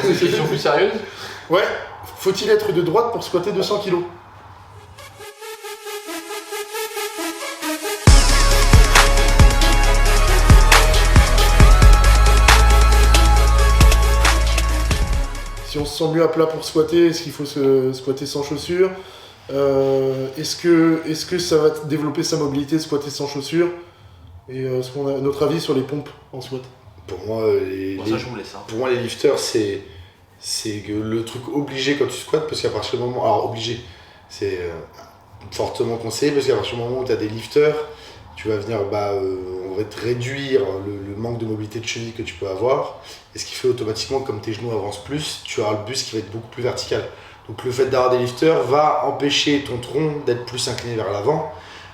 Une question plus sérieuse. Ouais, faut-il être de droite pour squatter 200 kilos? Si on se sent mieux à plat pour squatter, est-ce qu'il faut se squatter sans chaussures? Est-ce que ça va développer sa mobilité de squatter sans chaussures? Et est-ce qu'on a notre avis sur les pompes en squat? Pour moi, Ça, je vous laisse. pour moi, les lifters, c'est que le truc obligé quand tu squattes, parce qu'à partir du moment... Alors, obligé, c'est fortement conseillé, parce qu'à partir du moment où tu as des lifters, tu vas venir, on va te réduire le manque de mobilité de cheville que tu peux avoir, et ce qui fait automatiquement, comme tes genoux avancent plus, tu auras le buste qui va être beaucoup plus vertical. Donc le fait d'avoir des lifters va empêcher ton tronc d'être plus incliné vers l'avant.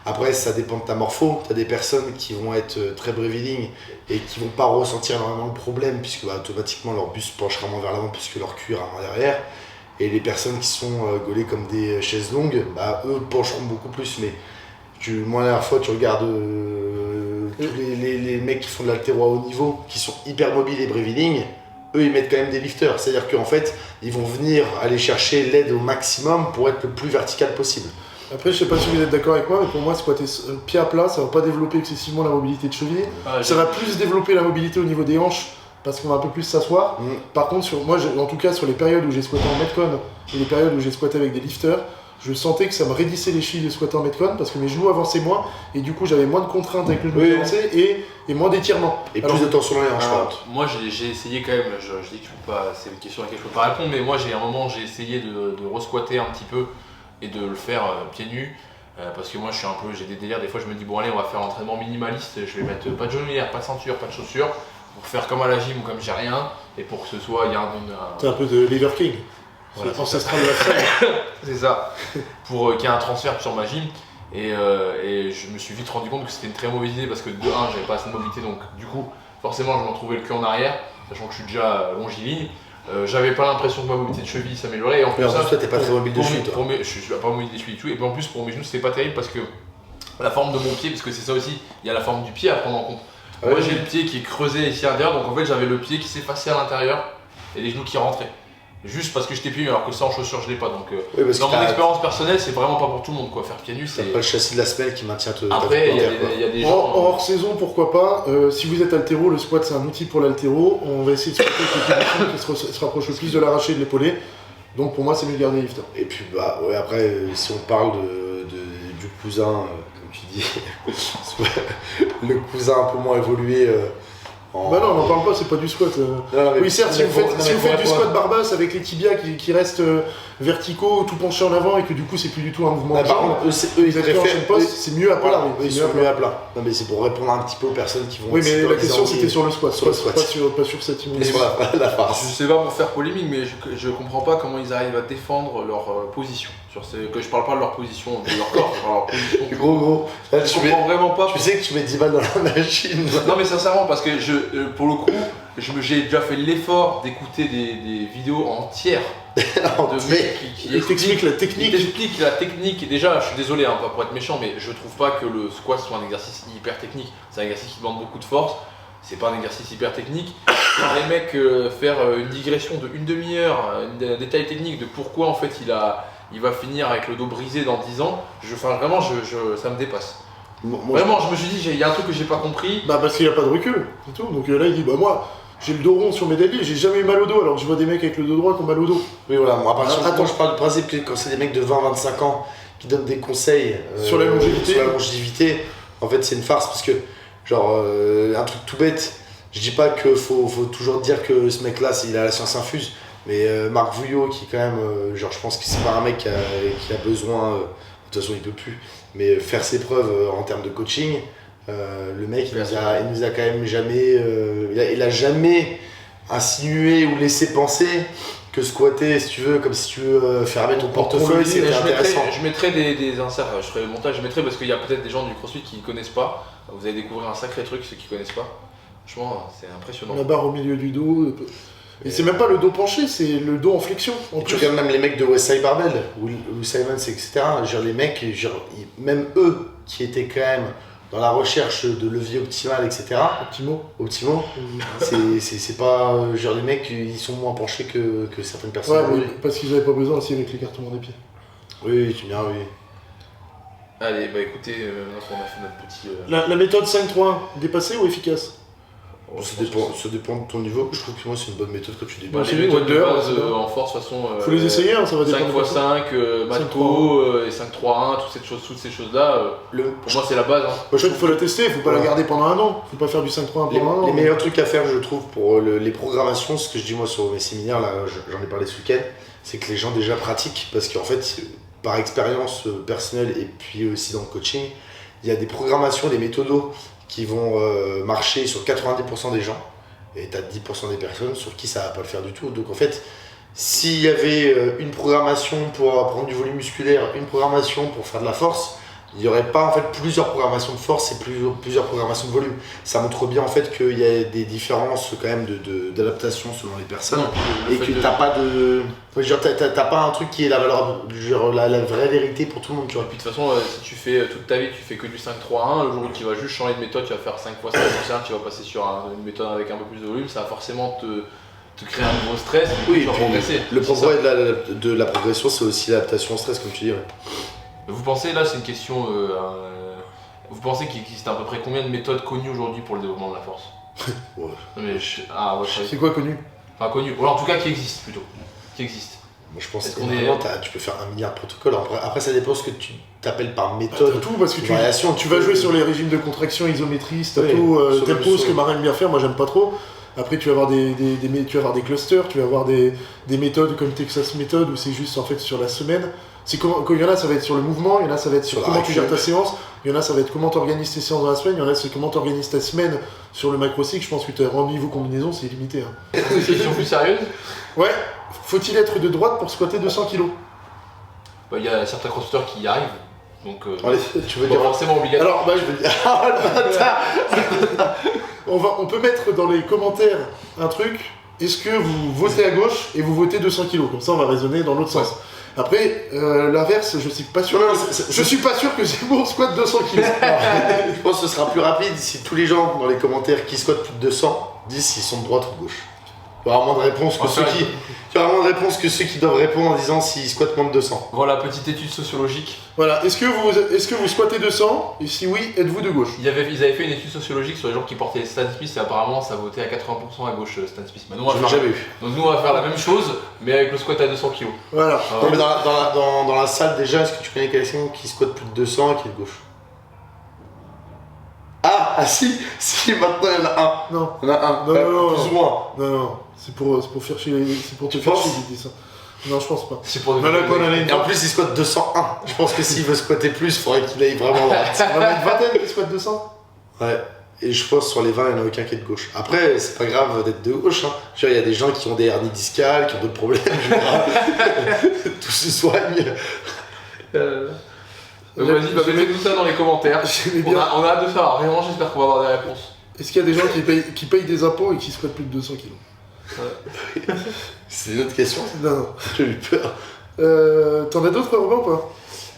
Après, ça dépend de ta morpho. Tu as des personnes qui vont être très breathing et qui vont pas ressentir énormément le problème, puisque automatiquement leur buste penchera moins vers l'avant, puisque leur cul ira moins derrière. Et les personnes qui sont gaulées comme des chaises longues, eux pencheront beaucoup plus. Mais moi, la dernière fois, tu regardes tous les mecs qui font de l'haltéro à haut niveau, qui sont hyper mobiles et breathing, eux, ils mettent quand même des lifters. C'est-à-dire qu'en fait, ils vont venir aller chercher l'aide au maximum pour être le plus vertical possible. Après, je sais pas si vous êtes d'accord avec moi, mais pour moi, squatter pied à plat, ça va pas développer excessivement la mobilité de cheville. Ça va plus développer la mobilité au niveau des hanches, parce qu'on va un peu plus s'asseoir. Par contre, en tout cas, sur les périodes où j'ai squatté en Metcon et les périodes où j'ai squatté avec des lifters, je sentais que ça me raidissait les chevilles de squatter en Metcon, parce que mes genoux avançaient moins, et du coup, j'avais moins de contraintes avec le genou qui avançait, et moins d'étirement. Et plus de tension dans les hanches, par contre. Moi, j'ai essayé quand même, je dis que je peux pas, c'est une question à laquelle je peux pas répondre, mais moi, à un moment, j'ai essayé de re-squatter un petit peu et de le faire pieds nus. Parce que moi j'ai des délires, des fois je me dis bon allez on va faire un entraînement minimaliste, je vais mettre pas de genouillère, pas de ceinture, pas de chaussures, pour faire comme à la gym ou comme j'ai rien, et pour que ce soit, il y a c'est un peu de Liver King, voilà, c'est ancestral de la salle. c'est ça, pour qu'il y ait un transfert sur ma gym, et je me suis vite rendu compte que c'était une très mauvaise idée, parce que de 1 j'avais pas assez de mobilité, donc du coup forcément je m'en trouvais le cul en arrière, sachant que je suis déjà longiligne. J'avais pas l'impression que ma mobilité de cheville s'améliorait, et en plus, toi t'es pas très mobile de cheville, toi. Je suis pas mobile de cheville du tout, et puis en plus pour mes genoux c'était pas terrible, parce que la forme de mon pied, parce que c'est ça aussi, il y a la forme du pied à prendre en compte. Moi j'ai le pied qui est creusé ici à l'intérieur, donc en fait j'avais le pied qui s'effaçait à l'intérieur et les genoux qui rentraient. Juste parce que j'étais pieds nus, alors que ça en chaussures je l'ai pas, donc dans mon expérience personnelle c'est vraiment pas pour tout le monde quoi, faire pieds nus c'est... T'as pas le châssis de la semelle qui maintient Après il y a des gens... Hors saison pourquoi pas, si vous êtes haltéro, le squat c'est un outil pour l'haltéro, on va essayer de squatter avec des qui se rapproche le plus de l'arraché et de l'épaulé, donc pour moi c'est mieux de garder les lifters. Et puis après si on parle du cousin, comme tu dis, le cousin un peu moins évolué... Bah non, on n'en parle pas, c'est pas du squat. Oui, certes, si vous faites du squat barbasse avec les tibias qui restent verticaux, tout penchés en avant, et que du coup c'est plus du tout un mouvement de jambe, ils préfèrent, c'est mieux à plat. Ils sont mieux à plat. Non mais c'est pour répondre un petit peu aux personnes qui vont... Oui, mais la question c'était sur le squat, pas sur cette image. La farce. Je sais pas pour faire polémique, mais je comprends pas comment ils arrivent à défendre leur position. Que je parle pas de leur position de leur corps, je parle de leur position. Gros, là, je comprends vraiment pas. Tu sais que tu mets 10 balles dans la machine. Non mais sincèrement, parce que pour le coup, j'ai déjà fait l'effort d'écouter des vidéos entières de mecs qui expliquent la technique. Qui expliquent la technique, et déjà, je suis désolé pas pour être méchant, mais je trouve pas que le squat soit un exercice hyper technique. C'est un exercice qui demande beaucoup de force, c'est pas un exercice hyper technique. Quand les mecs faire une digression de une demi-heure, un détail technique de pourquoi en fait il va finir avec le dos brisé dans 10 ans, vraiment ça me dépasse. Vraiment, je me suis dit, il y a un truc que j'ai pas compris. Bah parce qu'il a pas de recul, c'est tout. Donc là il dit, bah moi, j'ai le dos rond sur mes déliés, j'ai jamais eu mal au dos, alors que je vois des mecs avec le dos droit qui ont mal au dos. Oui voilà, moi à partir du moment où je parle du principe que quand c'est des mecs de 20-25 ans qui donnent des conseils sur la longévité, en fait c'est une farce, parce que genre un truc tout bête, je dis pas qu'il faut toujours dire que ce mec là il a la science infuse, mais Marc Vouillot qui quand même, genre je pense que c'est pas un mec qui a besoin, de toute façon il peut plus, mais faire ses preuves en termes de coaching, le mec il nous a quand même jamais, il a jamais insinué ou laissé penser que squatter, si tu veux, comme si tu veux fermer ton portefeuille, c'était intéressant. Je mettrai des inserts, je ferai le montage, je mettrai parce qu'il y a peut-être des gens du CrossFit qui ne connaissent pas. Vous allez découvrir un sacré truc, ceux qui ne connaissent pas. Franchement, c'est impressionnant. La barre au milieu du dos. Et c'est même pas le dos penché, c'est le dos en flexion. Tu regardes même les mecs de Westside Barbell, ou Simons, etc. Genre les mecs, même eux qui étaient quand même dans la recherche de levier optimal, etc. Optimaux. C'est pas genre les mecs ils sont moins penchés que certaines personnes. Ouais, mais parce qu'ils avaient pas besoin aussi avec l'écartement des pieds. Oui, tu viens, oui. Allez, bah écoutez, on a fait notre petit. La méthode 5-3-1, dépassée ou efficace? Ça dépend de ton niveau. Je trouve que moi c'est une bonne méthode quand tu débutes. Bah, les méthodes de base en force, de toute façon. Faut les essayer, hein, ça va dépendre. 5x5, Matco et 5-3-1, toutes ces choses-là. Pour moi, c'est la base. Hein. Il faut la tester, faut pas la garder pendant un an. Faut pas faire du 5-3-1 pendant un an. Les meilleurs trucs à faire, je trouve, pour les programmations, ce que je dis moi sur mes séminaires, là, j'en ai parlé ce week-end, c'est que les gens déjà pratiquent parce qu'en fait, par expérience personnelle et puis aussi dans le coaching, il y a des programmations, des méthodos qui vont marcher sur 90% des gens et tu as 10% des personnes sur qui ça va pas le faire du tout. Donc en fait, s'il y avait une programmation pour prendre du volume musculaire, une programmation pour faire de la force, il n'y aurait pas en fait plusieurs programmations de force et plusieurs programmations de volume. Ça montre bien en fait qu'il y a des différences quand même d'adaptation selon les personnes et que t'as pas de... Genre t'as pas un truc qui est la valeur, genre la vraie vérité pour tout le monde, tu vois. Et puis de toute façon, si tu fais toute ta vie, tu fais que du 5-3-1, le jour où tu vas juste changer de méthode, tu vas faire 5x5, tu vas passer sur une méthode avec un peu plus de volume, ça va forcément te créer un nouveau stress, oui, tu vas progresser. Le progrès de la progression, c'est aussi l'adaptation au stress, comme tu dis. Ouais. Vous pensez, là c'est une question, vous pensez qu'il existe à peu près combien de méthodes connues aujourd'hui pour le développement de la force? Ouais. Mais c'est quoi connu? Enfin connu, ou alors en tout cas qui existe plutôt. Qui existe. Moi je pense que tu peux faire 1 milliard de protocoles. Après ça dépend ce que tu t'appelles par méthode. Tout parce que tu vas jouer sur les régimes de contraction isométristes, telle pose que Marin aime bien faire, moi j'aime pas trop. Après tu vas avoir tu vas avoir des clusters, tu vas avoir des méthodes comme Texas Method où c'est juste en fait sur la semaine. Il y en a ça va être sur le mouvement, il y en a ça va être sur comment tu gères ta séance, il y en a ça va être comment tu organises tes séances dans la semaine, il y en a c'est comment tu organises ta semaine sur le macro-cycle. Je pense que tu as un niveau combinaison, c'est limité. Hein. Une question plus sérieuse? Ouais, faut-il être de droite pour squatter 200 kg? Il y a certains crossfitters qui y arrivent, donc allez, tu veux dire forcément obligatoire. Alors je veux dire... on peut mettre dans les commentaires un truc, est-ce que vous votez à gauche et vous votez 200 kg? Comme ça on va raisonner dans l'autre sens. Après, l'inverse, je suis pas sûr. Je suis pas sûr que Zemmour squatte 200 kg. Je pense que ce sera plus rapide si tous les gens dans les commentaires qui squattent plus de 200 disent s'ils sont de droite ou de gauche. Il y aura moins de réponses que ceux qui doivent répondre en disant s'ils squattent moins de 200. Voilà, petite étude sociologique. Voilà, est-ce que vous squattez 200? Et si oui, êtes-vous de gauche? Ils avaient fait une étude sociologique sur les gens qui portaient les Stan Smith et apparemment ça votait à 80% à gauche Stan Smith. Je l'ai jamais eu. Donc nous on va faire la même chose mais avec le squat à 200 kg. Voilà. Non, mais dans la salle déjà, est-ce que tu connais quelqu'un qui squatte plus de 200 et qui est de gauche? Ah si, maintenant il y en a un. Non. Il y en a un. Non. Plus ou moins. Non, c'est pour faire chier, c'est pour te faire chier qu'il dit ça. Non, je pense pas. C'est pour Et en plus il squatte 201. Je pense que s'il veut squatter plus, il faudrait qu'il aille vraiment droite. On va mettre une vingtaine qui squatte 200. Ouais. Et je pense sur les 20, il n'y en a aucun qui est de gauche. Après, c'est pas grave d'être de gauche. Hein. Il y a des gens qui ont des hernies discales, qui ont d'autres problèmes. Tout se soigne. Vas-y, mettez tout ça dans les commentaires. On a hâte de faire. Vraiment, j'espère qu'on va avoir des réponses. Est-ce qu'il y a des gens qui payent des impôts et qui squattent plus de 200 kilos? C'est une autre question. Non. J'ai eu peur. T'en as d'autres, Robin, ou pas?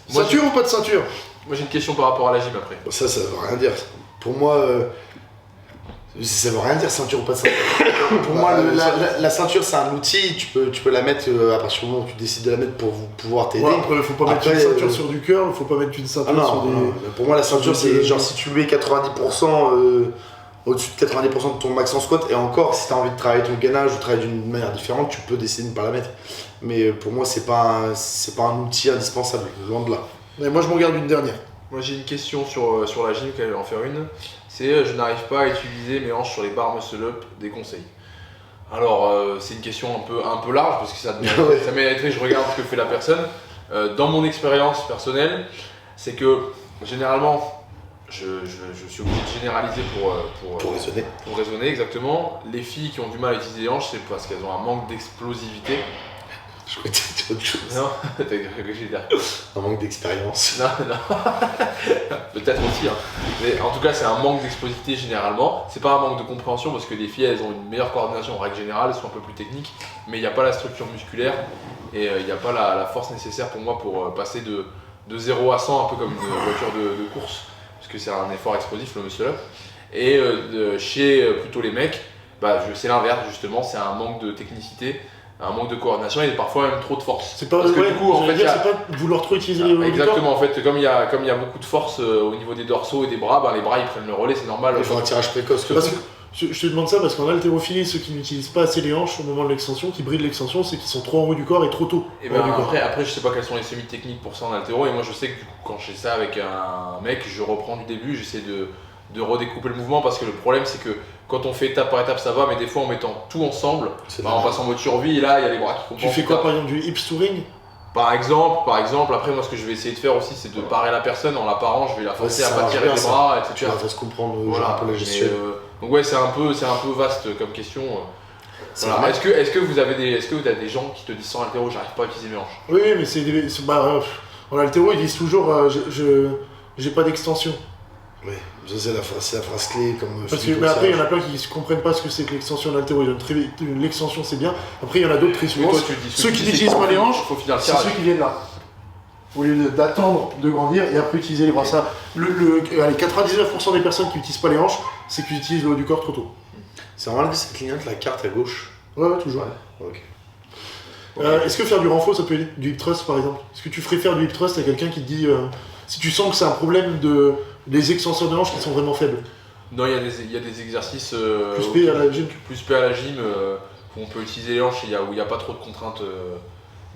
Ceinture ou pas de ceinture? Moi j'ai une question par rapport à la gym après. Ça veut rien dire. Pour moi, ça veut rien dire ceinture ou pas de ceinture. Pour moi, la ceinture c'est un outil, tu peux la mettre à partir du moment où tu décides de la mettre pour pouvoir t'aider. Ouais, après, faut pas mettre une ceinture sur du curl, faut pas mettre une ceinture sur des... Non. Pour moi, la ceinture c'est genre si tu mets 90%, au-dessus de 90% de ton max en squat, et encore, si tu as envie de travailler ton gainage ou travailler d'une manière différente, tu peux décider de ne pas la mettre. Mais pour moi, c'est pas un outil indispensable, loin de là. Mais moi, je m'en garde une dernière. Moi, j'ai une question sur la gym, quand je vais en faire une. C'est je n'arrive pas à utiliser mes hanches sur les barres muscle-up, des conseils. Alors, c'est une question un peu large, parce que ça mériterait que je regarde ce que fait la personne. Dans mon expérience personnelle, c'est que généralement, je suis obligé de généraliser pour raisonner. Pour raisonner, exactement. Les filles qui ont du mal à utiliser les hanches, c'est parce qu'elles ont un manque d'explosivité. Je crois que c'était autre chose. Non, t'as que j'ai dit. Un manque d'expérience. Non. Peut-être aussi. Hein. Mais en tout cas, c'est un manque d'explosivité généralement. C'est pas un manque de compréhension parce que les filles, elles ont une meilleure coordination en règle générale, elles sont un peu plus techniques, mais il n'y a pas la structure musculaire et il n'y a pas la force nécessaire pour moi pour passer de 0 à 100, un peu comme une voiture de course. parce que c'est un effort explosif le muscle up. Et chez plutôt les mecs, c'est l'inverse justement, c'est un manque de technicité, un manque de coordination et parfois même trop de force. C'est pas, parce que du coup, en fait, c'est pas vouloir trop utiliser les bras. Exactement, en fait, comme il y a beaucoup de force au niveau des dorsaux et des bras, les bras ils prennent le relais, c'est normal. Il faut un tirage précoce. Parce que je te demande ça parce qu'en haltérophilie, ceux qui n'utilisent pas assez les hanches au moment de l'extension, qui brident l'extension, c'est qu'ils sont trop en haut du corps et trop tôt. Et après, je sais pas quelles sont les semis-techniques pour ça en haltéro, et moi je sais que du coup, quand je fais ça avec un mec, je reprends du début, j'essaie de redécouper le mouvement parce que le problème c'est que quand on fait étape par étape ça va, mais des fois en mettant tout ensemble, on passe en mode survie et là il y a les bras qui compensent. Tu fais quoi par exemple, du hips touring? Par exemple, après moi ce que je vais essayer de faire aussi c'est de parer la personne, en la parant je vais la forcer à pas tirer les bras, etc. Tu vas faire se comprendre voilà, un peu la gestuelle. Donc ouais c'est un peu vaste comme question. Voilà. Est-ce que vous avez des gens qui te disent sans haltéro j'arrive pas à utiliser mes hanches? Oui mais en haltéro ils disent toujours j'ai pas d'extension. Oui, c'est la phrase clé comme. Parce que après il y en a plein qui comprennent pas ce que c'est que l'extension en haltéro, ils donnent très vite l'extension c'est bien. Après il y en a d'autres très souvent. Ceux qui n'utilisent pas les hanches, c'est ceux qui viennent là. Au lieu d'attendre de grandir et après utiliser les bras. Ça, allez, 99% des personnes qui n'utilisent pas les hanches, c'est qu'ils utilisent le haut du corps trop tôt. C'est normal que ça clignote la carte à gauche. Ouais, toujours. Ouais. Ok. Est-ce que faire du renfort, ça peut aider? Du hip thrust par exemple? Est-ce que tu ferais faire du hip thrust à quelqu'un qui te dit si tu sens que c'est un problème des extenseurs de hanches qui sont vraiment faibles? Non, il y a des exercices plus P à la gym. Plus P à la gym où on peut utiliser les hanches où il n'y a pas trop de contraintes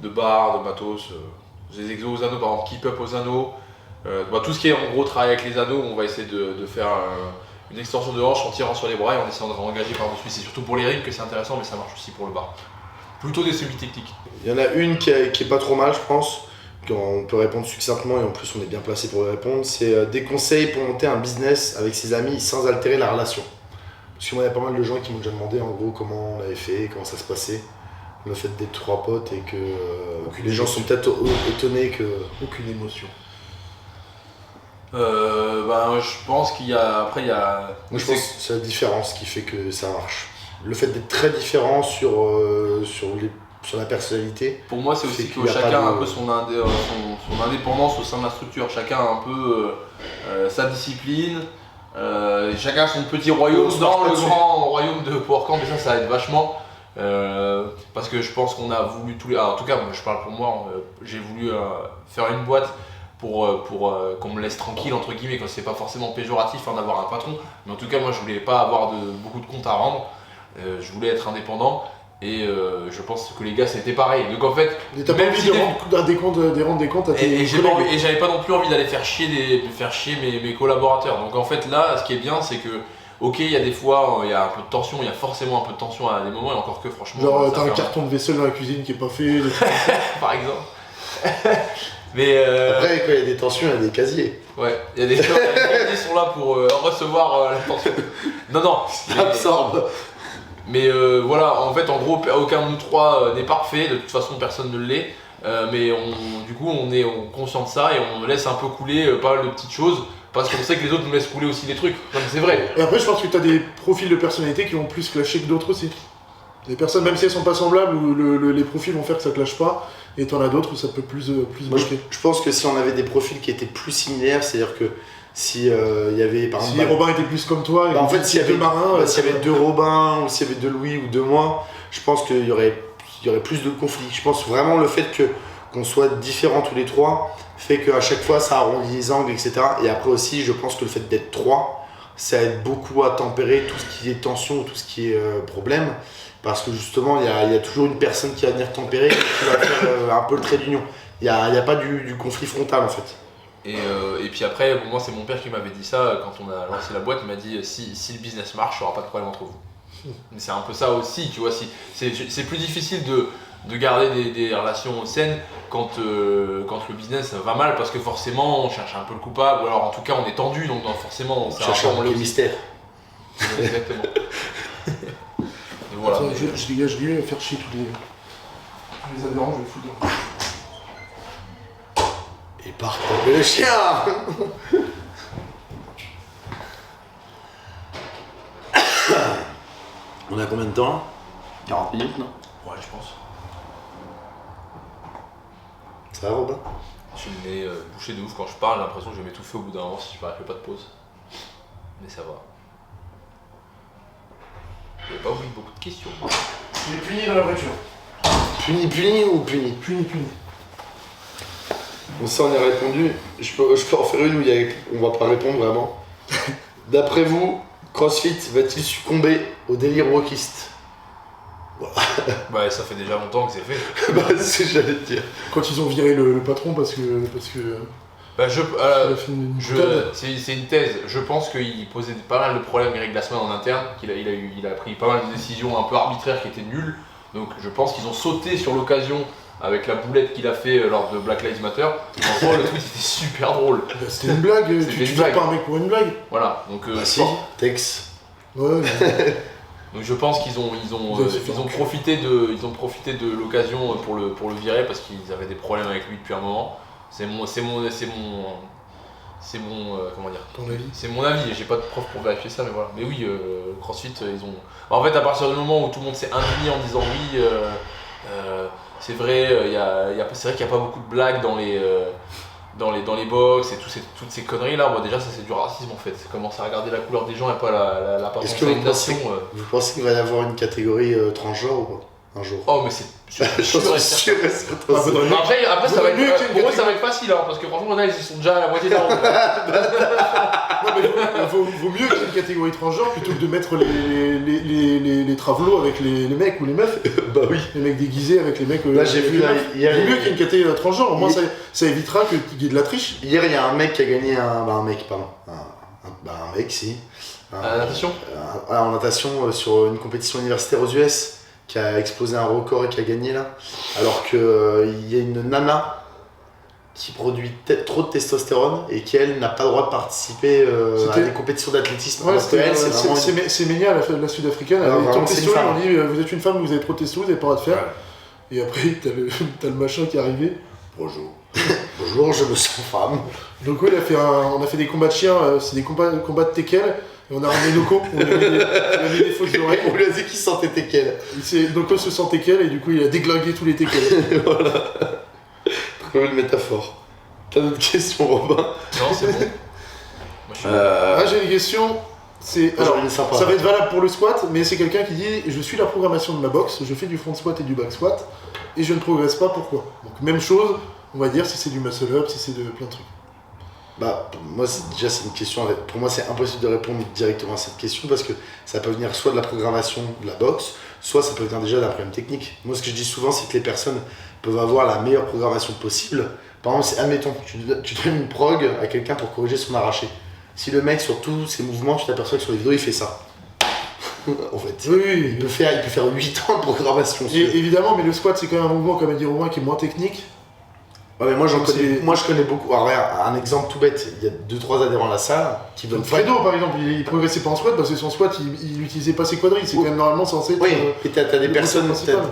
de barres, de matos. Des exos aux anneaux, par exemple keep up aux anneaux. Tout ce qui est en gros travail avec les anneaux, on va essayer de faire une extension de hanche en tirant sur les bras et en essayant de réengager par-dessus. C'est surtout pour les rings que c'est intéressant, mais ça marche aussi pour le bar. Plutôt des semi-techniques. Il y en a une qui est pas trop mal, je pense, qu'on peut répondre succinctement et en plus on est bien placé pour y répondre. C'est des conseils pour monter un business avec ses amis sans altérer la relation. Parce que moi, il y a pas mal de gens qui m'ont déjà demandé en gros comment on avait fait, comment ça se passait. Le fait d'être 3 potes et que les gens sont peut-être étonnés que. Aucune émotion. Je pense qu'il y a. Après, il y a. Moi, je pense que c'est la différence qui fait que ça marche. Le fait d'être très différent sur la personnalité. Pour moi, c'est aussi que chacun a un peu son indépendance au sein de la structure. Chacun a un peu sa discipline. Chacun a son petit royaume dans le grand royaume de PowerCamp, et ça aide vachement. Parce que je pense qu'on a voulu tous les. Alors, en tout cas, moi, je parle pour moi, j'ai voulu faire une boîte pour qu'on me laisse tranquille, entre guillemets, quand c'est pas forcément péjoratif d'avoir un patron. Mais en tout cas, moi, je voulais pas avoir beaucoup de comptes à rendre. Je voulais être indépendant et je pense que les gars c'était pareil. Donc en fait, t'as pas envie de rendre des comptes à tes collègues. Et j'avais pas non plus envie d'aller faire chier mes collaborateurs. Donc en fait là, ce qui est bien, c'est que ok, il y a des fois, il y a un peu de tension, il y a forcément un peu de tension à des moments, et encore que franchement. Genre t'as un carton de vaisselle dans la cuisine qui est pas fait. Par exemple. Mais après, quand il y a des tensions, il y a des casiers. Ouais, il y a des gens qui sont là pour recevoir la tension. Non, ça absorbe. Mais voilà, en fait, en gros, aucun de nous trois n'est parfait, de toute façon, personne ne l'est. Mais du coup, on est conscient de ça et on laisse un peu couler pas mal de petites choses parce qu'on sait que les autres nous laissent couler aussi des trucs. Non, mais c'est vrai. Et après, je pense que tu as des profils de personnalité qui vont plus clasher que d'autres aussi. Des personnes, même si elles sont pas semblables, où les profils vont faire que ça clash pas, et t'en as d'autres où ça peut plus bloquer. Je pense que si on avait des profils qui étaient plus similaires, c'est-à-dire que si il y avait par exemple. Si Robin était plus comme toi, en fait, s'il y avait deux marins, s'il y avait deux Robin, ou s'il y avait deux Louis ou deux moi, je pense qu'il y aurait plus de conflits. Je pense vraiment le fait qu'on soit différents tous les trois fait qu'à chaque fois ça arrondit les angles, etc. Et après aussi, je pense que le fait d'être trois, ça aide beaucoup à tempérer tout ce qui est tension ou tout ce qui est problème. Parce que justement, il y a toujours une personne qui va venir tempérer et qui va faire un peu le trait d'union. Il n'y a pas du conflit frontal en fait. Et puis après, pour moi, c'est mon père qui m'avait dit ça quand on a lancé la boîte. Il m'a dit si le business marche, il n'y aura pas de problème entre vous. Mais c'est un peu ça aussi, tu vois. C'est plus difficile de garder des relations saines quand le business va mal parce que forcément on cherche un peu le coupable ou alors en tout cas on est tendu donc forcément on cherche un peu le mystère. Exactement. Voilà, attends, je dégage lui et faire chier tous les adhérents, je vais le foutre dedans. Et part taper le chien. On a combien de temps? 40 minutes, non? Ouais, je pense. Ça va, Robin? Je suis le nez bouché de ouf quand je parle, j'ai l'impression que je vais m'étouffer au bout d'un moment si je fais pas de pause. Mais ça va. J'avais pas oublié beaucoup de questions. Il est puni dans la voiture. Puni ou puni? Puni. Bon, ça on y a répondu. Je peux en faire une où on va pas répondre vraiment. D'après vous, CrossFit va-t-il succomber au délire wokiste? Bah ça fait déjà longtemps que c'est fait. Bah c'est ce que j'allais te dire. Quand ils ont viré le patron parce que Bah il a fait une boutade. c'est une thèse. Je pense qu'il posait pas mal de problèmes Eric Glassman en interne, il a pris pas mal de décisions un peu arbitraires qui étaient nulles. Donc je pense qu'ils ont sauté sur l'occasion avec la boulette qu'il a fait lors de Black Lives Matter. En gros le truc c'était super drôle. Bah, c'était une blague, C'était tu une vires blague. pas un mec pour une blague. Voilà, donc Ah si, Tex. Ouais, donc je pense qu'ils ont profité de l'occasion pour le virer parce qu'ils avaient des problèmes avec lui depuis un moment. C'est mon comment dire, ton avis. c'est mon avis, j'ai pas de preuve pour vérifier ça, mais voilà. Mais oui, CrossFit, ils ont. En fait, à partir du moment où tout le monde s'est indigné en disant oui, c'est vrai, c'est vrai qu'il n'y a pas beaucoup de blagues dans les box et toutes ces conneries là. Bon, déjà, ça c'est du racisme en fait. Commencer à regarder la couleur des gens et pas l'appartenance Est-ce que à une nation. vous pensez qu'il va y avoir une catégorie transgenre ou pas? Un jour. Oh, mais c'est sûr et certain. Ah, faudrait mieux Après, ça va mieux qu'il y ait être, une pour eux, ça va être facile, hein, parce que franchement, là, ils y sont déjà à la moitié de la route. Non mais vaut mieux qu'il y ait une catégorie transgenre plutôt que de mettre les travelots avec les mecs ou les meufs. Bah oui. Les mecs déguisés avec les mecs. Là j'ai vu, là, hier, Vaut mieux qu'il y ait une catégorie transgenre, au moins ça évitera qu'il y ait de la triche. hier il y a un mec qui a gagné un mec, si. Natation En natation sur une compétition universitaire aux US qui a explosé un record et qui a gagné là. Alors que il y a une nana qui produit trop de testostérone et qui elle n'a pas le droit de participer à des compétitions d'athlétisme. Ouais, Alors que elle, c'est vraiment c'est Ménia, la sud-africaine, elle Alors, avait vraiment, tenté c'est ça, une femme. on dit vous êtes une femme, vous avez trop de testo, vous n'avez pas le droit de faire. Et après t'as le machin qui est arrivé. Bonjour. Bonjour, je me sens femme. Donc oui, on a fait des combats de chiens, c'est des combats de teckel. Et on a ramené Noko, on lui a mis des fausses oreilles. On lui a dit qu'il sentait teckel. Noko se sent teckel et du coup il a déglingué tous les teckels. Voilà. Très belle métaphore. T'as d'autres questions, Robin? Non, c'est bon. Moi, je suis Ah, j'ai une question. Alors, j'en ai une sympa. ça va être valable pour le squat, mais c'est quelqu'un qui dit je suis la programmation de ma boxe, je fais du front squat et du back squat et je ne progresse pas, pourquoi? Donc même chose, on va dire si c'est du muscle up, si c'est de plein de trucs. Bah, moi, c'est une question. Pour moi, c'est impossible de répondre directement à cette question parce que ça peut venir soit de la programmation de la boxe, soit ça peut venir déjà d'un problème technique. Moi, ce que je dis souvent, c'est que les personnes peuvent avoir la meilleure programmation possible. Par exemple, admettons, tu donnes une prog à quelqu'un pour corriger son arraché. Si le mec, sur tous ses mouvements, tu t'aperçois que sur les vidéos, il fait ça. En fait, Oui. il peut faire 8 ans de programmation. Évidemment, mais le squat c'est quand même un mouvement, comme a dit Romain, qui est moins technique. Ouais, mais moi, je connais beaucoup. Alors, regarde, un exemple tout bête, il y a 2-3 adhérents à la salle qui veulent Fredo par exemple, il progressait pas en squat parce que son squat il utilisait pas ses quadrilles, c'est quand même normalement censé être. Oui, et t'as des le personnes, principal.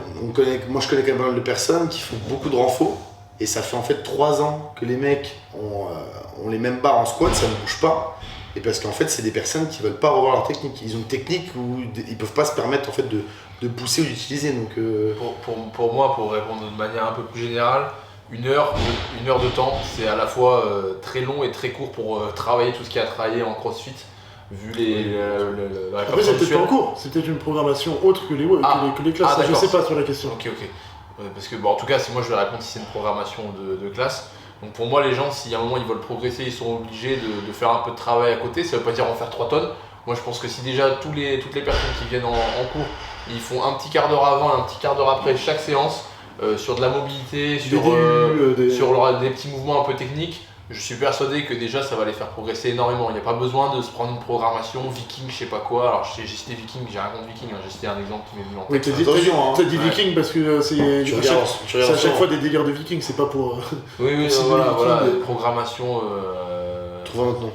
moi je connais quand même pas mal de personnes qui font beaucoup de renfort et ça fait en fait 3 ans que les mecs ont les mêmes barres en squat, ça ne bouge pas. Et parce qu'en fait, c'est des personnes qui veulent pas revoir leur technique. Ils ont une technique où ils peuvent pas se permettre en fait de pousser ou d'utiliser. Donc, pour moi, pour répondre de manière un peu plus générale, une heure de temps, c'est à la fois très long et très court pour travailler tout ce qu'il y a à travailler en CrossFit, vu la Après, c'est peut-être pas en cours, c'est peut-être une programmation autre que les classes. Ça, je sais pas sur la question. Ok. Parce que, bon, en tout cas, moi je vais répondre si c'est une programmation de classe. Donc pour moi, les gens, si à un moment ils veulent progresser, ils sont obligés de faire un peu de travail à côté. Ça veut pas dire en faire 3 tonnes. Moi, je pense que si déjà toutes les personnes qui viennent en cours, ils font un petit quart d'heure avant et un petit quart d'heure après chaque séance, sur de la mobilité, sur des petits mouvements un peu techniques, je suis persuadé que déjà ça va les faire progresser énormément. Il n'y a pas besoin de se prendre une programmation viking, je sais pas quoi. Alors j'ai cité viking, j'ai rien contre viking, j'ai cité un exemple qui m'est venu en tête. Oui, t'as dit viking parce que c'est à chaque fois des délires de viking, c'est pas pour. Oui, voilà, programmation. trouve un autre nom.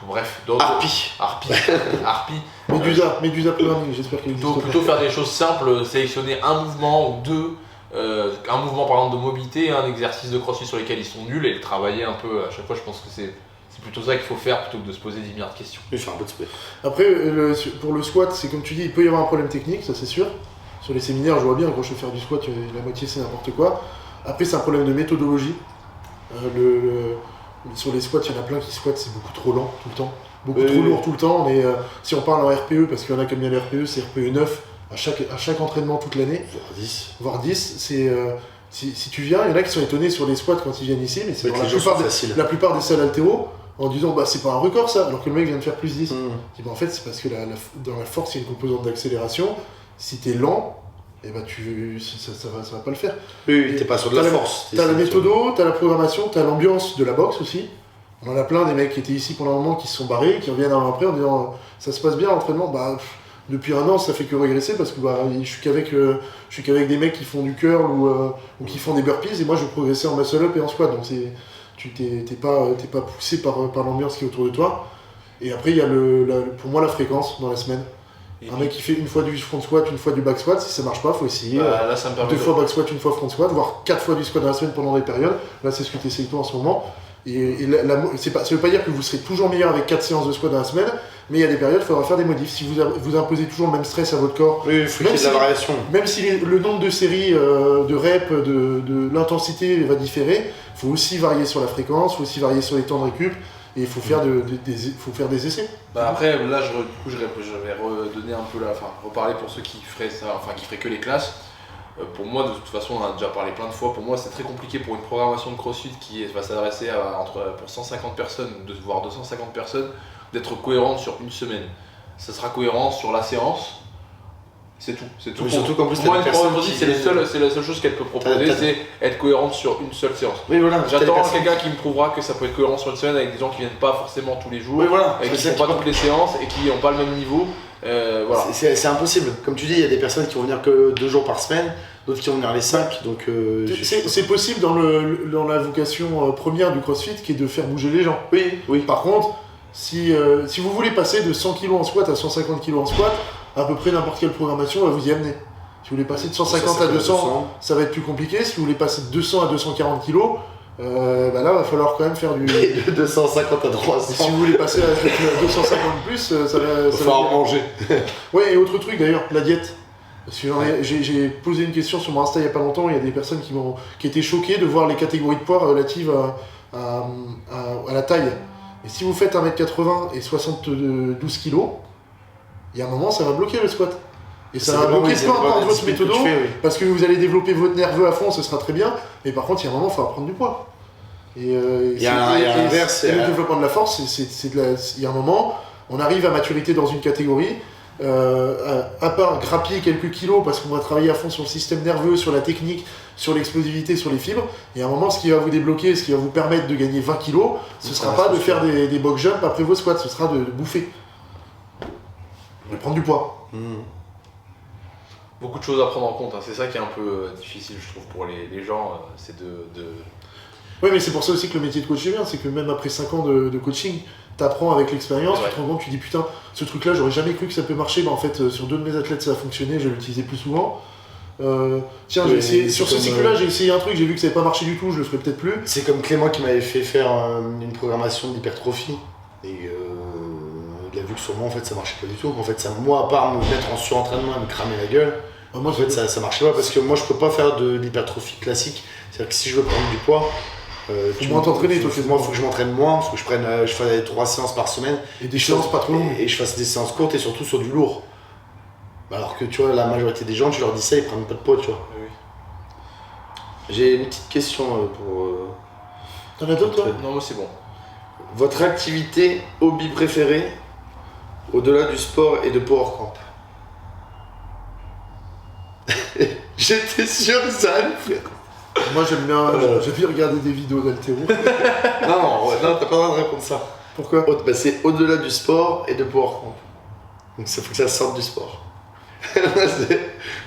Bref, Harpy. Medusa Programming, j'espère qu'il existe. Plutôt faire des choses simples, sélectionner un mouvement ou deux. Un mouvement par exemple de mobilité et un exercice de crossfit sur lesquels ils sont nuls et le travailler un peu à chaque fois. Je pense que c'est plutôt ça qu'il faut faire plutôt que de se poser 10 milliards de questions. Je vais faire un peu de spray. Après, pour le squat, c'est comme tu dis, il peut y avoir un problème technique, ça c'est sûr. Sur les séminaires, je vois bien, quand je fais faire du squat, la moitié c'est n'importe quoi. Après, c'est un problème de méthodologie. Sur les squats, il y en a plein qui squattent, c'est beaucoup trop lent tout le temps. Beaucoup trop lourd tout le temps. Si on parle en RPE, parce qu'il y en a qui aiment bien le RPE, c'est RPE 9 à chaque entraînement toute l'année. Voire 10. Si tu viens, il y en a qui sont étonnés sur les squats quand ils viennent ici, mais c'est dans la plupart des salles haltéro en disant c'est pas un record ça, alors que le mec vient de faire plus 10. Je dis, en fait, c'est parce que dans la force, il y a une composante d'accélération. Si t'es lent, ça va pas le faire. Oui, t'es pas sur de la force. T'as la méthodo, t'as la programmation, t'as l'ambiance de la boxe aussi. On en a plein des mecs qui étaient ici pendant un moment qui se sont barrés, qui reviennent un an après en disant ça se passe bien l'entraînement. Depuis un an, ça fait que régresser parce que je suis qu'avec des mecs qui font du curl ou qui font des burpees et moi je progressais en muscle up et en squat. Donc tu t'es pas poussé par l'ambiance qui est autour de toi. Et après il y a pour moi la fréquence dans la semaine. Un mec qui fait une fois du front squat, une fois du back squat, si ça marche pas, faut essayer. Là, ça me permet 2 fois back squat, une fois front squat, voire 4 fois du squat dans la semaine pendant des périodes. Là, c'est ce que tu essayes toi en ce moment. Ça veut pas dire que vous serez toujours meilleur avec 4 séances de squat dans la semaine, mais il y a des périodes, il faudra faire des modifs. Si vous imposez toujours le même stress à votre corps, il faut qu'il y ait de la variation. Même si le nombre de séries, de reps, de l'intensité va différer, il faut aussi varier sur la fréquence, il faut aussi varier sur les temps de récup. Et il faut faire des essais. Après, là, je vais redonner un peu reparler pour ceux qui feraient ça, qui feraient que les classes. Pour moi, de toute façon, on en a déjà parlé plein de fois. Pour moi, c'est très compliqué pour une programmation de CrossFit qui va s'adresser pour 150 personnes, voire 250 personnes, d'être cohérente sur une semaine. Ça sera cohérent sur la séance. C'est tout. Oui, surtout qu'en plus, pour moi, une programmation c'est la seule chose qu'elle peut proposer, c'est être cohérente sur une seule séance. Oui, voilà. J'attends quelqu'un qui me prouvera que ça peut être cohérent sur une semaine avec des gens qui viennent pas forcément tous les jours, et qui font pas toutes les séances et qui n'ont pas le même niveau. Voilà. C'est impossible. Comme tu dis, il y a des personnes qui vont venir que 2 jours par semaine, d'autres qui vont venir les 5. Donc, c'est possible dans la vocation première du CrossFit qui est de faire bouger les gens. Oui. Par contre, si vous voulez passer de 100 kg en squat à 150 kg en squat, à peu près n'importe quelle programmation va vous y amener. Si vous voulez passer de 150 à 200, ça va être plus compliqué. Si vous voulez passer de 200 à 240 kg, là, il va falloir quand même faire du... De 250 à 300. Et si vous voulez passer à 250 plus, ça va... Ça va en manger. Ouais, et autre truc d'ailleurs, la diète. Parce que j'ai posé une question sur mon Insta il n'y a pas longtemps, il y a des personnes qui étaient choquées de voir les catégories de poids relatives à la taille. Et si vous faites 1m80 et 72 kg, il y a un moment, ça va bloquer le squat. Et ça va bloquer peu importe votre méthode, parce que vous allez développer votre nerveux à fond, ce sera très bien, mais par contre, il y a un moment, il faudra prendre du poids. Et l'inverse. Le développement de la force, il y a un moment, on arrive à maturité dans une catégorie, à part grappiller quelques kilos, parce qu'on va travailler à fond sur le système nerveux, sur la technique, sur l'explosivité, sur les fibres, il y a un moment, ce qui va vous débloquer, ce qui va vous permettre de gagner 20 kilos, ce ne sera pas de faire des box jumps après vos squats, ce sera de bouffer. De prendre du poids. Beaucoup de choses à prendre en compte, hein. C'est ça qui est un peu difficile, je trouve, pour les gens, c'est de... Oui, mais c'est pour ça aussi que le métier de coach est bien, c'est que même après 5 ans de coaching, t'apprends avec l'expérience, tu te rends compte, tu dis putain, ce truc-là, j'aurais jamais cru que ça peut marcher, en fait, sur 2 de mes athlètes, ça a fonctionné, je vais l'utiliser plus souvent. Tiens, j'ai essayé, sur ce cycle-là, j'ai essayé un truc, j'ai vu que ça n'avait pas marché du tout, je le ferai peut-être plus. C'est comme Clément qui m'avait fait faire une programmation d'hypertrophie, et il a vu que sur moi, en fait, ça marchait pas du tout. En fait, moi, à part me mettre en surentraînement et me cramer la gueule, en fait, ça marchait pas, parce que moi, je peux pas faire de l'hypertrophie classique. C'est-à-dire que si je veux prendre du poids, faut moins t'entraîner, toi. Moi, il faut que je m'entraîne moins, il faut que je fasse 3 séances par semaine. Et des séances pas trop longues. Et je fasse des séances courtes et surtout sur du lourd. Alors que tu vois, la majorité des gens, tu leur dis ça, ils prennent pas de poids, tu vois. Oui. J'ai une petite question pour. T'en as d'autres, toi ? Non, moi c'est bon. Votre activité hobby préférée, au-delà du sport et de Power Camp. J'étais sûr que ça allait faire. Moi j'aime bien, regarder des vidéos d'haltéro. non, t'as pas le droit de répondre ça. Pourquoi ? C'est au-delà du sport et de Power Camp. Donc il faut que ça sorte du sport.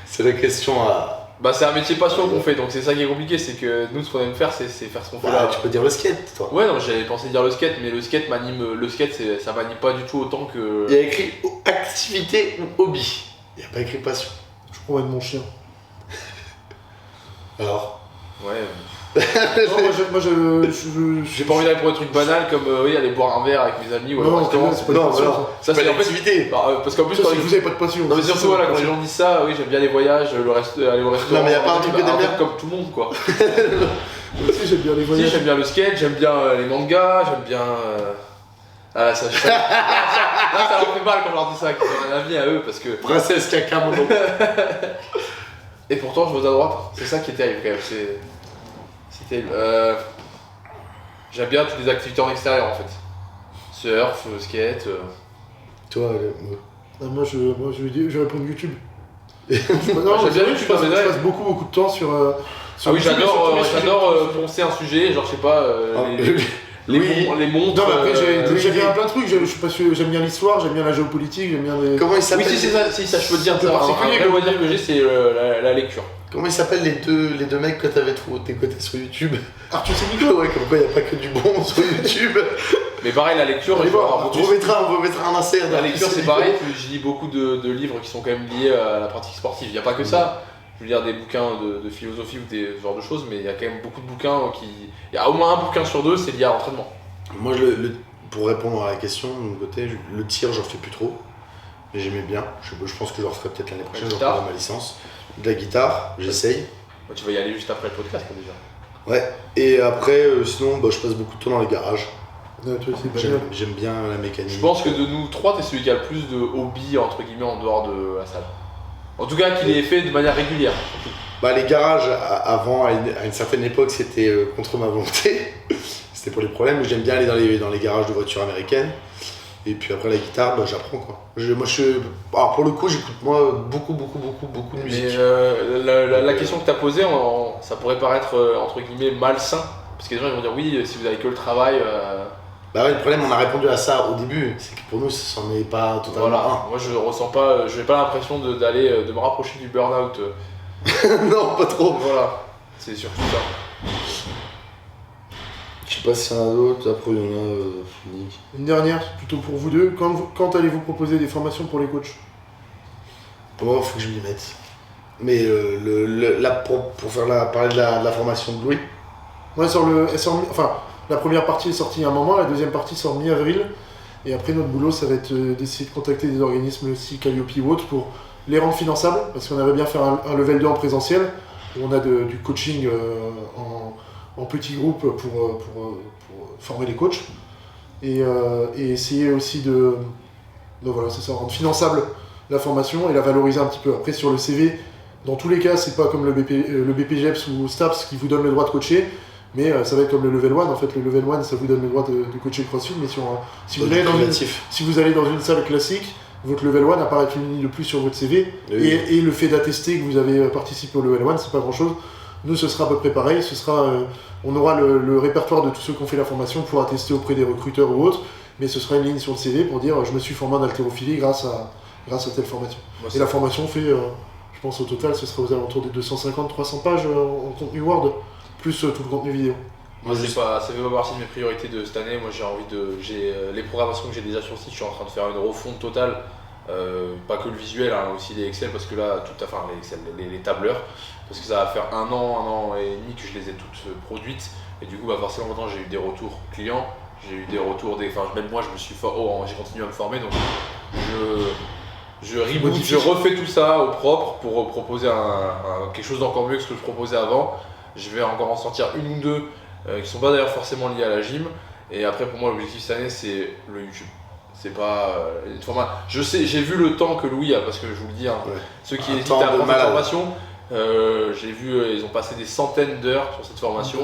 c'est la question à... c'est un métier passion qu'on fait, donc c'est ça qui est compliqué, c'est que nous ce qu'on aime faire, c'est faire ce qu'on fait là. Tu peux dire le skate, toi. Ouais, non, j'avais pensé dire le skate, mais le skate ça m'anime pas du tout autant que... Il y a écrit activité ou hobby. Il n'y a pas écrit passion. Je promène mon chien. Alors Ouais. Non, moi j'ai pas envie d'aller pour un truc banal comme aller boire un verre avec mes amis ou aller au restaurant. C'est pas une passion, ça c'est l'activité. Parce qu'en plus ça, vous avez pas de passion. Non mais surtout quand les gens disent ça, oui j'aime bien les voyages, aller au restaurant. Non mais y a pas un truc que t'aimes bien comme tout le monde quoi. Moi aussi, j'aime bien les Si, voyages. j'aime bien le skate, j'aime bien les mangas, j'aime bien. Ah, ça leur fait mal quand je leur dis ça, qu'ils ont un avis à eux parce que. Princesse caca, mon nom. Et pourtant, je vote à droite. C'est ça qui est terrible quand même. C'est terrible. J'aime bien toutes les activités en extérieur en fait. Surf, skate. Toi, Moi, je réponds YouTube. J'aime bien YouTube, c'est vrai. Je passe beaucoup de temps sur. Ah oui, YouTube et sur tous les sujets j'adore techniques. poncer un sujet, genre je sais pas, les montres. Non, mais après, j'aime oui. bien plein de trucs. Je suis pas sûr- J'aime bien l'histoire, j'aime bien la géopolitique, j'aime bien les. comment ils Oui, s'appellent si ça, je peux te dire Un peu ça. Un particulier, vrai quoi. loisir que j'ai, c'est la lecture. Comment ils s'appellent les deux mecs que t'avais trouvé tes côtés sur YouTube? Arthur Sénico. Ouais, comme quoi il n'y a pas que du bon sur YouTube. Mais pareil, la lecture, Allez il faut voir, avoir On beaucoup. vous mettra un insert. La lecture, c'est pareil, je lis beaucoup de livres qui sont quand même liés à la pratique sportive. Il n'y a pas que ça. Je veux dire des bouquins de philosophie ou ce genre de choses, mais il y a quand même beaucoup de bouquins qui. Il y a au moins un bouquin sur deux, c'est lié à l'entraînement. Moi, pour répondre à la question, de mon côté, le tir, j'en fais plus trop. Mais j'aimais bien. Je pense que je le referai peut-être l'année prochaine, je guitare. reprendrai ma licence. De la guitare, j'essaye. Bah, tu vas y aller juste après le podcast déjà. Ouais. Et après, sinon, je passe beaucoup de temps dans les garages. Ouais, toi, c'est pas bien. J'aime bien la mécanique. Je pense que de nous trois, t'es celui qui a le plus de hobby entre guillemets en dehors de la salle. En tout cas, qu'il ait fait de manière régulière. Surtout. Les garages, avant, à une certaine époque, c'était contre ma volonté. C'était pour les problèmes. J'aime bien aller dans les garages de voitures américaines. Et puis après, la guitare, j'apprends quoi. Alors pour le coup, j'écoute beaucoup de musique. Mais la question que t'as posée, ça pourrait paraître entre guillemets malsain. Parce que les gens ils vont dire oui, si vous avez que le travail. Ouais, le problème, on a répondu à ça au début. C'est que pour nous, ça s'en est pas totalement Voilà. un. Moi je ressens pas, je n'ai pas l'impression de me rapprocher du burn-out. Non, pas trop. Voilà, c'est surtout ça. Je sais pas s'il y en a d'autres, après il y en a Nick. Une dernière, plutôt pour vous deux. Quand allez-vous proposer des formations pour les coachs? Faut que je m'y mette. Mais là, pour parler de la formation de Louis, Ouais, la première partie est sortie il y a un moment, la deuxième partie sort mi-avril. Et après, notre boulot, ça va être d'essayer de contacter des organismes aussi Calliope ou autres pour les rendre finançables. Parce qu'on aimerait bien faire un level 2 en présentiel, où on a du coaching en petits groupes pour former les coachs. Et essayer aussi voilà, c'est ça, rendre finançable la formation et la valoriser un petit peu. Après, sur le CV, dans tous les cas, c'est pas comme le BPGEPS ou STAPS qui vous donne le droit de coacher. Mais ça va être comme le level 1, en fait le level 1 ça vous donne le droit de coacher le CrossFit, mais si vous allez dans une salle classique, votre level 1 apparaît une ligne de plus sur votre CV, oui. et le fait d'attester que vous avez participé au level 1, c'est pas grand chose. Nous ce sera à peu près pareil, on aura le répertoire de tous ceux qui ont fait la formation pour attester auprès des recruteurs ou autres, mais ce sera une ligne sur le CV pour dire je me suis formé en haltérophilie grâce à telle formation. Moi, Et la formation fait, je pense au total ce sera aux alentours des 250-300 pages en contenu Word, plus tout le contenu vidéo. Moi, ça fait pas partie de mes priorités de cette année. Moi, j'ai les programmations que j'ai déjà sur le site. Je suis en train de faire une refonte totale, pas que le visuel, hein, aussi les Excel, parce que là, les Excel, les tableurs, parce que ça va faire un an et demi que je les ai toutes produites. Et du coup, forcément, maintenant, j'ai eu des retours clients, j'ai eu des retours même moi, j'ai continué à me former, donc je refais tout ça au propre pour proposer quelque chose d'encore mieux que ce que je proposais avant. Je vais encore en sortir une ou deux qui sont pas d'ailleurs forcément liées à la gym. Et après, pour moi, l'objectif cette année, c'est le YouTube. C'est pas une format. Je sais, j'ai vu le temps que Louis a, parce que je vous le dis, ceux qui hésitent à prendre cette formation, j'ai vu, ils ont passé des centaines d'heures sur cette formation.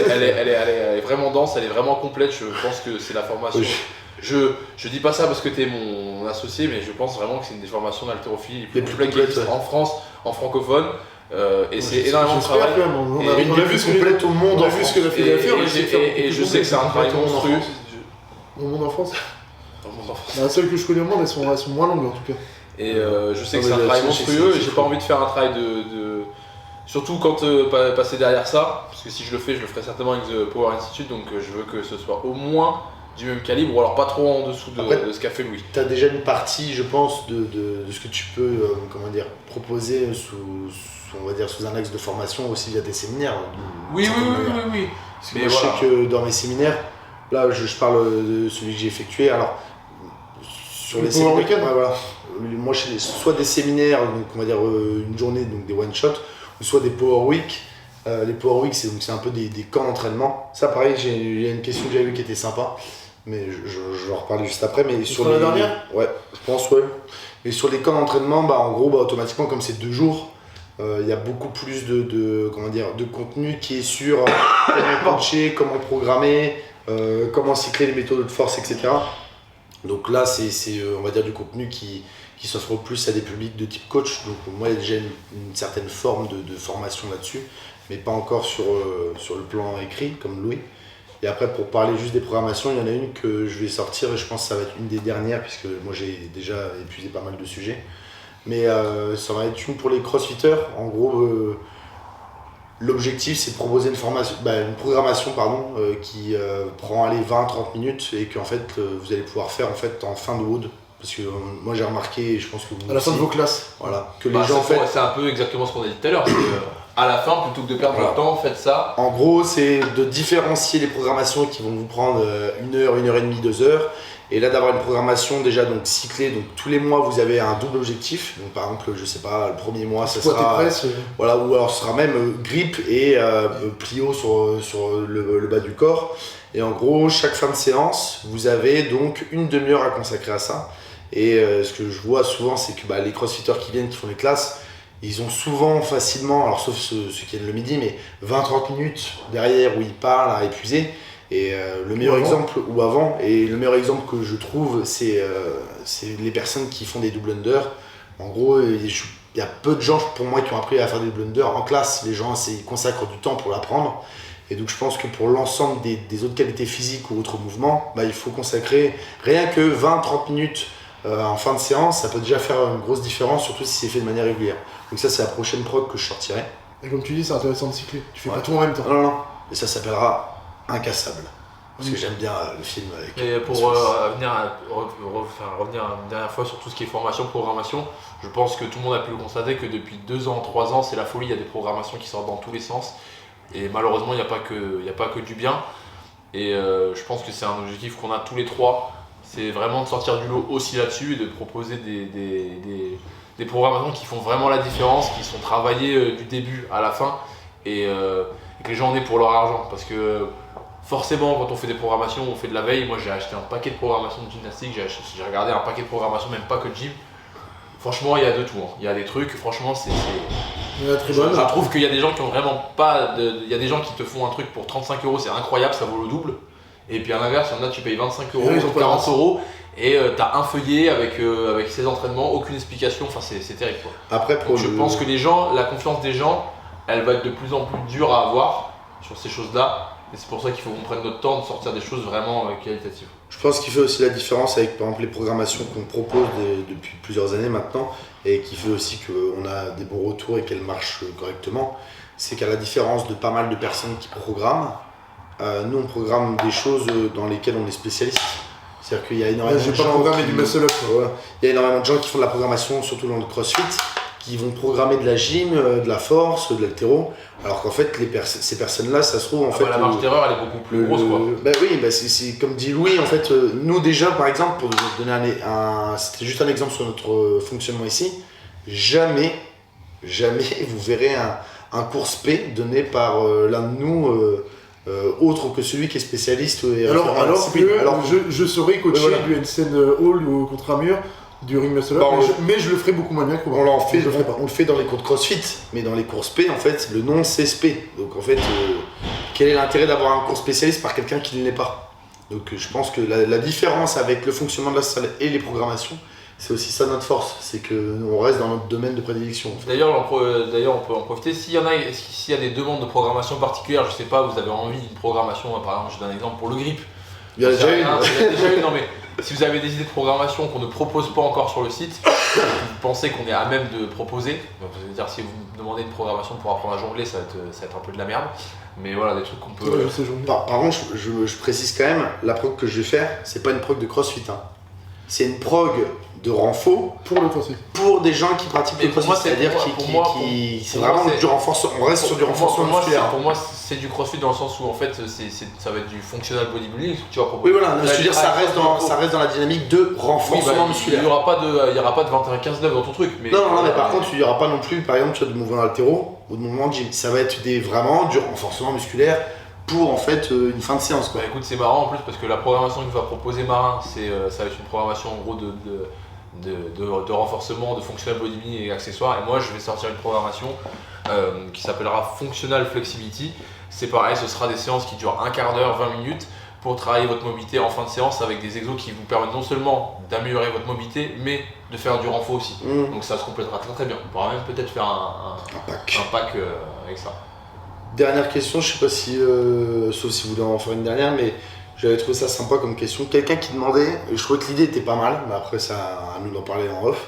Elle est vraiment dense, elle est vraiment complète. Je pense que c'est la formation. Oui. Je dis pas ça parce que t'es mon associé, mais je pense vraiment que c'est une des formations d'haltérophilie les plus complètes qui existent en France, en francophone. Et c'est énormément de travail. On a vu ce complète au monde on a vu ce que la fédération et je sais que c'est un travail monstrueux. Au monde en France. La seule que je connais au monde, elles sont moins longues en tout cas. Et je sais que c'est un travail monstrueux et j'ai pas envie de faire un travail de... Surtout quand passer derrière ça, parce que si je le ferai certainement avec The Power Institute, donc je veux que ce soit au moins du même calibre, ou alors pas trop en dessous de ce qu'a fait Louis. Tu as déjà une partie, je pense, de ce que tu peux proposer sous un axe de formation aussi via des séminaires. Oui. Parce que moi, je sais que dans mes séminaires, là je parle de celui que j'ai effectué, alors sur les séminaires, moi je fais soit des séminaires, donc on va dire une journée, donc des one shot, ou soit des power week Les Power Week, c'est un peu des camps d'entraînement. Ça, pareil, il y a une question que j'avais vue qui était sympa, mais je vais en reparler juste après. Mais sur la dernière ? Ouais, je pense, ouais. Mais sur les camps d'entraînement, en gros, automatiquement, comme c'est 2 jours, il y a beaucoup plus de contenu qui est sur comment coacher, comment programmer, comment cycler les méthodes de force, etc. Donc là, c'est on va dire du contenu qui s'offre plus à des publics de type coach. Donc moi, il y a déjà une certaine forme de formation là-dessus, mais pas encore sur le plan écrit, comme Louis. Et après, pour parler juste des programmations, il y en a une que je vais sortir et je pense que ça va être une des dernières, puisque moi j'ai déjà épuisé pas mal de sujets. Mais ça va être une pour les crossfitters. En gros, l'objectif c'est de proposer une programmation qui prend 20-30 minutes et que en fait, vous allez pouvoir faire en fait en fin de WOD. Parce que moi j'ai remarqué, et je pense que vous à la fin de vos classes, voilà, que les gens en fait... C'est un peu exactement ce qu'on a dit tout à l'heure, c'est à la fin, plutôt que de perdre votre temps, faites ça. En gros, c'est de différencier les programmations qui vont vous prendre 1 heure, 1 heure et demie, 2 heures. Et là, d'avoir une programmation déjà donc cyclée. Donc tous les mois, vous avez un double objectif. Donc par exemple, je sais pas, le premier mois, ça sera... Voilà, ou alors ce sera même grip et plio sur le bas du corps. Et en gros, chaque fin de séance, vous avez donc une demi-heure à consacrer à ça. Et ce que je vois souvent, c'est que les crossfitters qui viennent, qui font les classes, ils ont souvent facilement, alors sauf ceux qui viennent le midi, mais 20-30 minutes derrière où ils parlent à épuiser. Et le meilleur exemple, ou avant, et le meilleur exemple que je trouve, c'est les personnes qui font des double under. En gros, il y a peu de gens pour moi qui ont appris à faire des double under en classe. Les gens, ils consacrent du temps pour l'apprendre. Et donc je pense que pour l'ensemble des autres qualités physiques ou autres mouvements, il faut consacrer rien que 20-30 minutes en fin de séance. Ça peut déjà faire une grosse différence, surtout si c'est fait de manière régulière. Donc ça, c'est la prochaine prog que je sortirai. Et comme tu dis, c'est intéressant de cycler. Tu fais pas tout en même temps. Non. Et ça s'appellera Incassable. Parce que j'aime bien le film avec... Et pour revenir une dernière fois sur tout ce qui est formation, programmation, je pense que tout le monde a pu le constater que depuis 2 ans, 3 ans, c'est la folie, il y a des programmations qui sortent dans tous les sens. Et malheureusement, il n'y a pas que du bien. Et je pense que c'est un objectif qu'on a tous les 3. C'est vraiment de sortir du lot aussi là-dessus et de proposer des programmations qui font vraiment la différence, qui sont travaillées du début à la fin et que les gens en aient pour leur argent. Parce que forcément, quand on fait des programmations, on fait de la veille. Moi, j'ai acheté un paquet de programmations de gymnastique, j'ai regardé un paquet de programmations, même pas que de gym. Franchement, il y a de tout. Il y a des trucs, franchement, je trouve qu'il y a des gens qui ont vraiment pas. Il y a des gens qui te font un truc pour 35 €, c'est incroyable, ça vaut le double. Et puis à l'inverse, il y en a, tu payes 25 €, 40 € et t'as un feuillet avec 16 entraînements, aucune explication, enfin c'est terrible quoi. Après, je pense que la confiance des gens, elle va être de plus en plus dure à avoir sur ces choses-là. Et c'est pour ça qu'il faut qu'on prenne notre temps de sortir des choses vraiment qualitatives. Je pense qu'il fait aussi la différence avec par exemple les programmations qu'on propose depuis plusieurs années maintenant et qui fait aussi qu'on a des bons retours et qu'elles marchent correctement. C'est qu'à la différence de pas mal de personnes qui programment, nous on programme des choses dans lesquelles on est spécialiste. C'est-à-dire qu'il y a énormément de gens il y a énormément de gens qui font de la programmation, surtout dans le crossfit, qui vont programmer de la gym, de la force, de l'haltéro, alors qu'en fait ces personnes-là, ça se trouve en fait... La marge d'erreur elle est beaucoup plus grosse quoi. Oui, c'est comme dit Louis, en fait, nous déjà par exemple, pour vous donner c'était juste un exemple sur notre fonctionnement ici, jamais vous verrez un cours spé donné par l'un de nous, autre que celui qui est spécialiste. Je saurais coacher du handstand hall ou contre un mur, du ring muscle up, mais je le ferai beaucoup moins bien que on le fait dans les cours de crossfit, mais dans les cours spé, en fait, le nom c'est spé. Donc en fait, quel est l'intérêt d'avoir un cours spécialiste par quelqu'un qui ne l'est pas? Donc je pense que la différence avec le fonctionnement de la salle et les programmations, c'est aussi ça notre force, c'est qu'on reste dans notre domaine de prédilection. En fait. D'ailleurs, on peut en profiter. S'il y a des demandes de programmation particulières, je sais pas, vous avez envie d'une programmation, par exemple, je donne un exemple pour le grip. Il y a déjà une. Non mais si vous avez des idées de programmation qu'on ne propose pas encore sur le site, vous pensez qu'on est à même de proposer, c'est-à-dire si vous me demandez une programmation pour apprendre à jongler, ça va être un peu de la merde. Mais voilà, des trucs qu'on peut... Par contre, je précise quand même, la prog que je vais faire, c'est pas une prog de crossfit. c'est une prog de renfort Pour le crossfit. pour des gens qui pratiquent le pour moi, crossfit, c'est-à-dire c'est pour moi, vraiment c'est- du renforcement, on reste sur du renforcement musculaire. Pour moi, c'est du crossfit dans le sens où en fait, ça va être du functional bodybuilding. Tu vas Oui, voilà, je Là, veux dire, ça reste du dans la dynamique de renforcement musculaire. Il y aura pas de 21-15-9 dans ton truc. Mais, Non, mais par contre, il n'y aura pas non plus, par exemple, tu as de mouvements haltéro ou de mouvements de gym. Ça va être vraiment du renforcement musculaire pour en fait une fin de séance, quoi. Bah écoute, c'est marrant en plus parce que la programmation que va proposer Marin, ça va être une programmation en gros de renforcement, de functional bodybuilding et accessoires. Et moi, je vais sortir une programmation qui s'appellera Functional Flexibility. C'est pareil, ce sera des séances qui durent un quart d'heure, 20 minutes pour travailler votre mobilité en fin de séance avec des exos qui vous permettent non seulement d'améliorer votre mobilité, mais de faire du renfort aussi. Donc ça se complétera très très bien. On pourra même peut-être faire un pack avec ça. Dernière question, je sais pas si, sauf si vous voulez en faire une dernière, mais j'avais trouvé ça sympa comme question. Quelqu'un qui demandait, et je trouvais que l'idée était pas mal, mais après ça à nous d'en parler en off.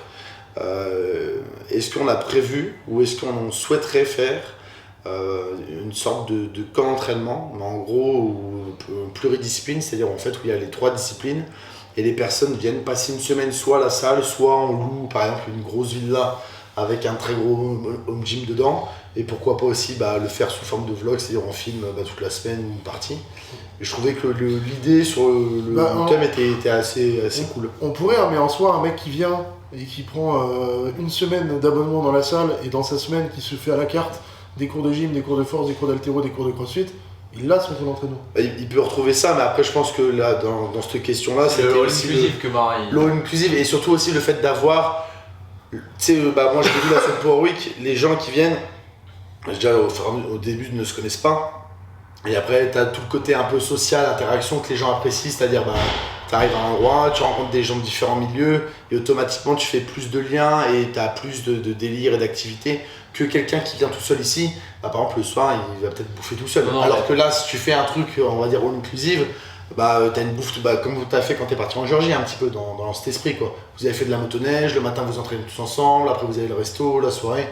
Est-ce qu'on a prévu ou est-ce qu'on souhaiterait faire une sorte de camp d'entraînement, mais en gros pluridiscipline, c'est-à-dire en fait où il y a les 3 disciplines et les personnes viennent passer une semaine soit à la salle, soit on loue par exemple une grosse villa avec un très gros home gym dedans, et pourquoi pas aussi le faire sous forme de vlog, c'est-à-dire on filme toute la semaine une partie. Et je trouvais que l'idée sur le thème était assez cool. On pourrait, mais en soi, un mec qui vient et qui prend une semaine d'abonnement dans la salle et dans sa semaine qui se fait à la carte des cours de gym, des cours de force, des cours d'haltéro, des cours de crossfit, il a son cours d'entraînement. Il peut retrouver ça, mais après je pense que là, dans cette question-là, C'est c'était le aussi inclusif que Marin. l'eau inclusive, et surtout aussi le fait d'avoir, tu sais, moi je l'ai vu la semaine Power Week, les gens qui viennent, déjà au début ne se connaissent pas, et après tu as tout le côté un peu social, interaction que les gens apprécient, c'est-à-dire tu arrives à un endroit, tu rencontres des gens de différents milieux, et automatiquement tu fais plus de liens et tu as plus de délire et d'activité que quelqu'un qui vient tout seul ici. Par exemple le soir il va peut-être bouffer tout seul, alors que là si tu fais un truc on va dire all inclusive, t'as une bouffe comme tu as fait quand t'es parti en Géorgie, un petit peu dans cet esprit, quoi. Vous avez fait de la motoneige, le matin vous entraînez tous ensemble, après vous avez le resto, la soirée.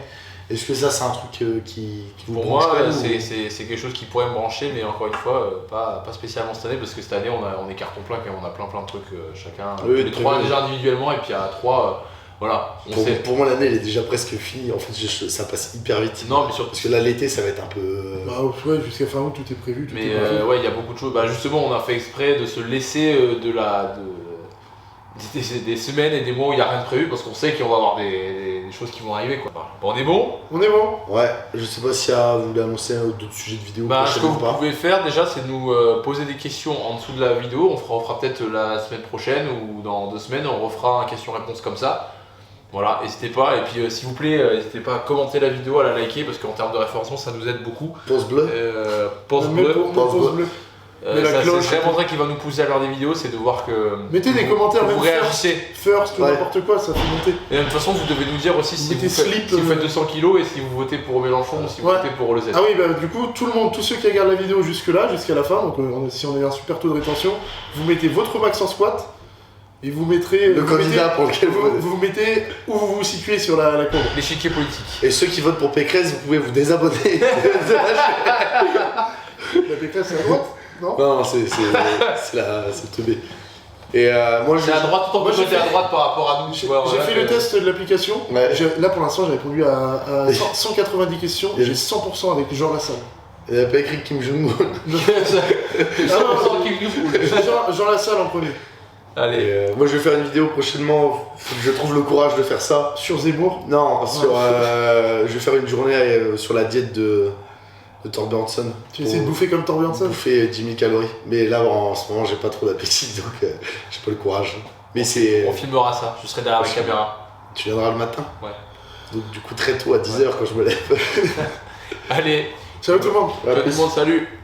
Est-ce que ça c'est un truc qui vous Pour branche? moi, c'est quelque chose qui pourrait me brancher, mais encore une fois, pas spécialement cette année, parce que cette année on est carton plein, on a plein de trucs chacun, Oui, tous les 3 déjà individuellement, et puis à 3, voilà. Pour moi l'année elle est déjà presque finie, en fait ça passe hyper vite. Non, mais surtout parce que là l'été ça va être un peu... Ouais, jusqu'à fin août tout est prévu. Mais ouais, il y a beaucoup de choses. Justement, on a fait exprès de se laisser des semaines et des mois où il n'y a rien de prévu, parce qu'on sait qu'on va avoir des choses qui vont arriver, quoi. On est bon? On est bon. Ouais, je sais pas si vous voulez annoncer d'autres sujets de vidéo Ce que vous pouvez faire déjà, c'est nous poser des questions en dessous de la vidéo. On fera peut-être la semaine prochaine ou dans 2 semaines, on refera un question-réponse comme ça. Voilà, n'hésitez pas, et puis s'il vous plaît, n'hésitez pas à commenter la vidéo, à la liker, parce qu'en termes de référencement, ça nous aide beaucoup. Pouce bleu. Pouce bleu. Mais la cloche, c'est vraiment ça qui va nous pousser à faire des vidéos, c'est de voir que mettez des commentaires, vous même réagissez. First ou n'importe quoi, ça fait monter. Et de toute façon, vous devez nous dire aussi si vous faites 200 kilos et si vous votez pour Mélenchon ou si vous votez pour Le Z. Ah oui, du coup, tout le monde, tous ceux qui regardent la vidéo jusque-là, jusqu'à la fin, donc si on a un super taux de rétention, vous mettez votre max en squat et vous mettrez le candidat pour lequel vous mettez où vous vous situez sur la courbe. L'échiquier politique. Et ceux qui votent pour Pécresse, vous pouvez vous désabonner. La Pécresse c'est à droite? Non, c'est le teubé. Et moi j'ai à droite, tout en plus j'étais à droite par rapport à nous. J'ai fait le test de l'application. Ouais. Là pour l'instant j'ai répondu à 190 questions. J'ai 100% avec Jean Lassalle. Il n'a pas écrit Kim Jong-un. Jean Lassalle en premier. Allez. Moi je vais faire une vidéo prochainement, faut que je trouve le courage de faire ça. Sur Zemmour? Non, je vais faire une journée sur la diète de Thorbjörnson. Tu essaies de bouffer comme Thorbjörnson? Bouffer 10 000 calories. Mais là en ce moment j'ai pas trop d'appétit, donc j'ai pas le courage. Mais on filmera ça, je serai derrière la caméra. Tu viendras le matin? Ouais. Donc du coup très tôt à 10h quand je me lève. Allez. Salut tout le monde. Salut tout le monde, salut.